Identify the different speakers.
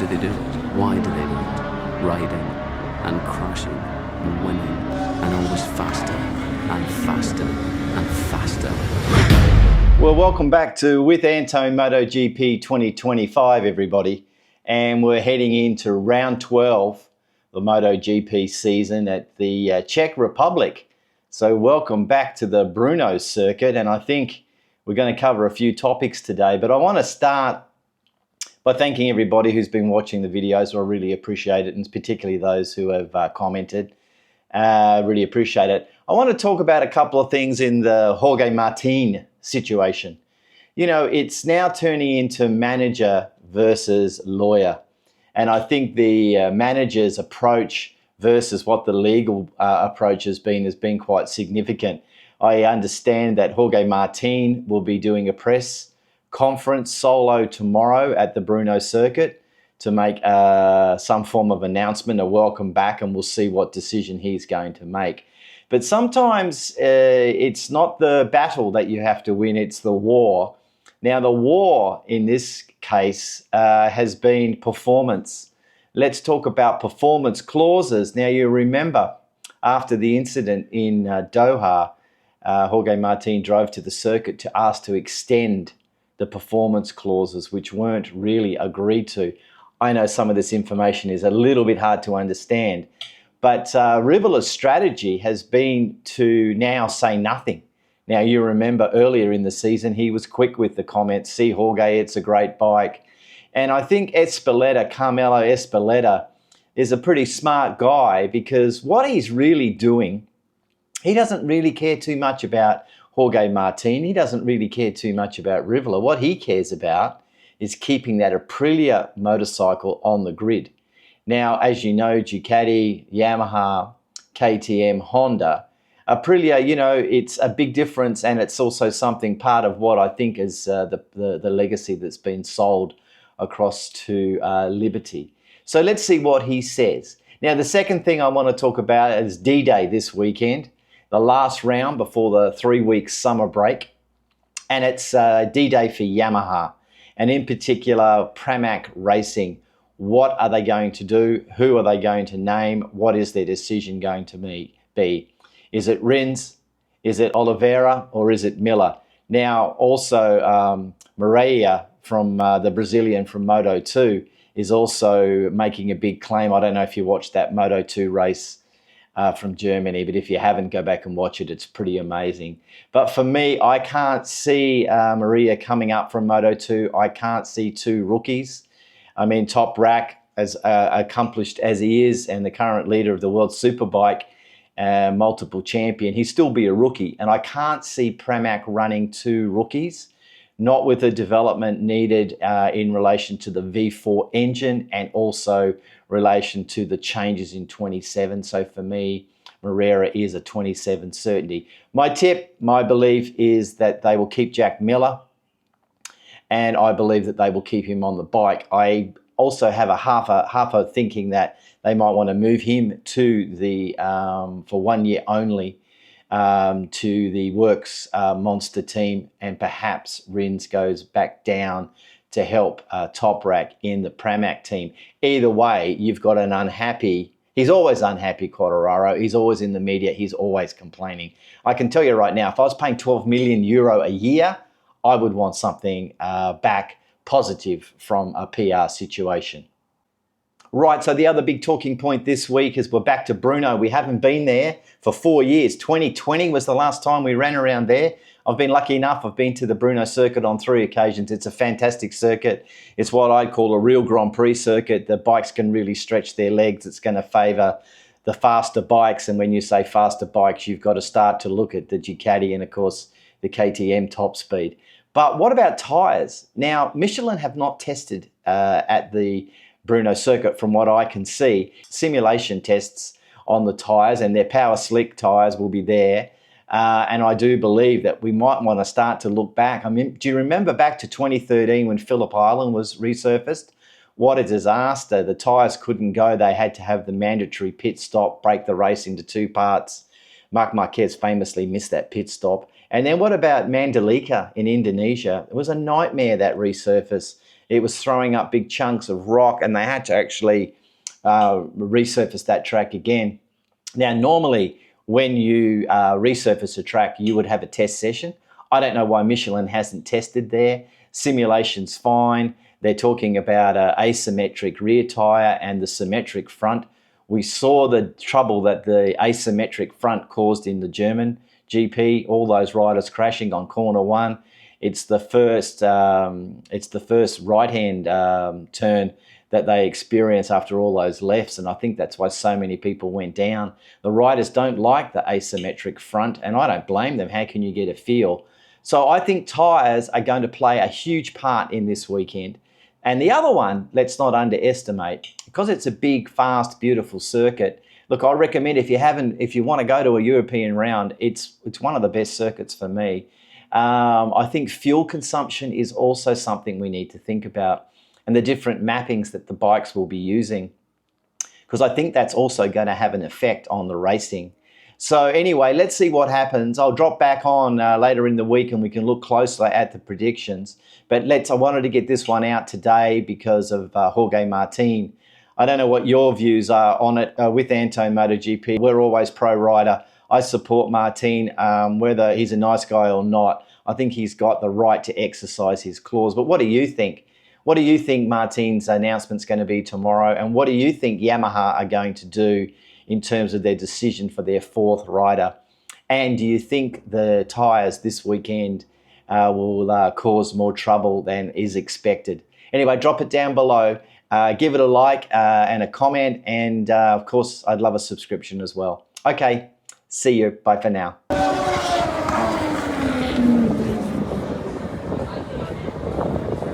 Speaker 1: do they do it? Why do they do it? Riding and crashing and winning and always faster and faster and faster.
Speaker 2: Well, welcome back to With Antone MotoGP 2025, everybody. And we're heading into round 12, the MotoGP season at the Czech Republic. So welcome back to the Brno circuit. And I think we're going to cover a few topics today. But I want to start by thanking everybody who's been watching the videos. I really appreciate it, and particularly those who have commented. Really appreciate it. I want to talk about a couple of things in the Jorge Martin situation. You know, it's now turning into manager versus lawyer. And I think the manager's approach versus what the legal approach has been quite significant. I understand that Jorge Martin will be doing a press conference solo tomorrow at the Brno circuit to make some form of announcement, a welcome back, and we'll see what decision he's going to make. But sometimes it's not the battle that you have to win, it's the war. Now, the war in this case has been performance. Let's talk about performance clauses. Now, you remember after the incident in Doha, Jorge Martin drove to the circuit to ask to extend the performance clauses, which weren't really agreed to. I know some of this information is a little bit hard to understand, but Rivola's strategy has been to now say nothing. Now, you remember earlier in the season, he was quick with the comments, see Jorge, it's a great bike. And I think Carmelo Ezpeleta is a pretty smart guy, because what he's really doing, he doesn't really care too much about Jorge Martin. He doesn't really care too much about Rivola. What he cares about is keeping that Aprilia motorcycle on the grid. Now, as you know, Ducati, Yamaha, KTM, Honda, Aprilia, you know, it's a big difference, and it's also something part of what I think is the legacy that's been sold across to Liberty. So let's see what he says. Now, the second thing I want to talk about is D-Day this weekend, the last round before the 3-week summer break. And it's D-Day for Yamaha, and in particular, Pramac Racing. What are they going to do? Who are they going to name? What is their decision going to be? Is it Rins? Is it Oliveira? Or is it Miller? Now, also, Maria from the Brazilian from Moto2 is also making a big claim. I don't know if you watched that Moto2 race from Germany, but if you haven't, go back and watch it. It's pretty amazing. But for me, I can't see Maria coming up from Moto2. I can't see two rookies. I mean, Toprak, as accomplished as he is, and the current leader of the World Superbike, multiple champion, he'd still be a rookie. And I can't see Pramac running two rookies, not with the development needed in relation to the V4 engine and also relation to the changes in 27. So for me, Moreira is a 27 certainty. My tip, my belief is that they will keep Jack Miller, and I believe that they will keep him on the bike. I also have a half a thinking that they might want to move him to the for 1 year only to the Works Monster team, and perhaps Rins goes back down to help Toprak in the Pramac team. Either way, you've got an unhappy, he's always unhappy, Quartararo. He's always in the media. He's always complaining. I can tell you right now, if I was paying 12 million euro a year, I would want something back positive from a PR situation. Right, so the other big talking point this week is we're back to Brno. We haven't been there for 4 years. 2020 was the last time we ran around there. I've been lucky enough, I've been to the Brno circuit on 3 occasions. It's a fantastic circuit. It's what I'd call a real Grand Prix circuit. The bikes can really stretch their legs. It's going to favour the faster bikes. And when you say faster bikes, you've got to start to look at the Ducati and, of course, the KTM top speed. But what about tyres? Now, Michelin have not tested at the Brno circuit from what I can see. Simulation tests on the tyres, and their Power Slick tyres will be there. And I do believe that we might want to start to look back. I mean, do you remember back to 2013 when Phillip Island was resurfaced? What a disaster. The tyres couldn't go. They had to have the mandatory pit stop, break the race into 2 parts. Marcmarquez famously missed that pit stop. And then what about Mandalika in Indonesia? It was a nightmare, that resurface. It was throwing up big chunks of rock, and they had to actually resurface that track again. Now, normally when you resurface a track, you would have a test session. I don't know why Michelin hasn't tested there. Simulation's fine. They're talking about an asymmetric rear tyre and the symmetric front. We saw the trouble that the asymmetric front caused in the German GP, all those riders crashing on corner one. It's the first right-hand turn that they experience after all those lefts, and I think that's why so many people went down. The riders don't like the asymmetric front, and I don't blame them. How can you get a feel? So I think tyres are going to play a huge part in this weekend. And the other one, let's not underestimate, because it's a big, fast, beautiful circuit. Look, I recommend if you want to go to a European round, it's one of the best circuits for me. I think fuel consumption is also something we need to think about, and the different mappings that the bikes will be using, because I think that's also going to have an effect on the racing. So anyway, let's see what happens. I'll drop back on later in the week and we can look closer at the predictions. But I wanted to get this one out today because of Jorge Martin. I don't know what your views are on it with Antone MotoGP. We're always pro rider. I support Martin, whether he's a nice guy or not. I think he's got the right to exercise his clause. But what do you think? What do you think Martin's announcement's going to be tomorrow? And what do you think Yamaha are going to do in terms of their decision for their fourth rider? And do you think the tyres this weekend will cause more trouble than is expected? Anyway, drop it down below. Give it a like and a comment. And of course, I'd love a subscription as well. Okay, see you. Bye for now.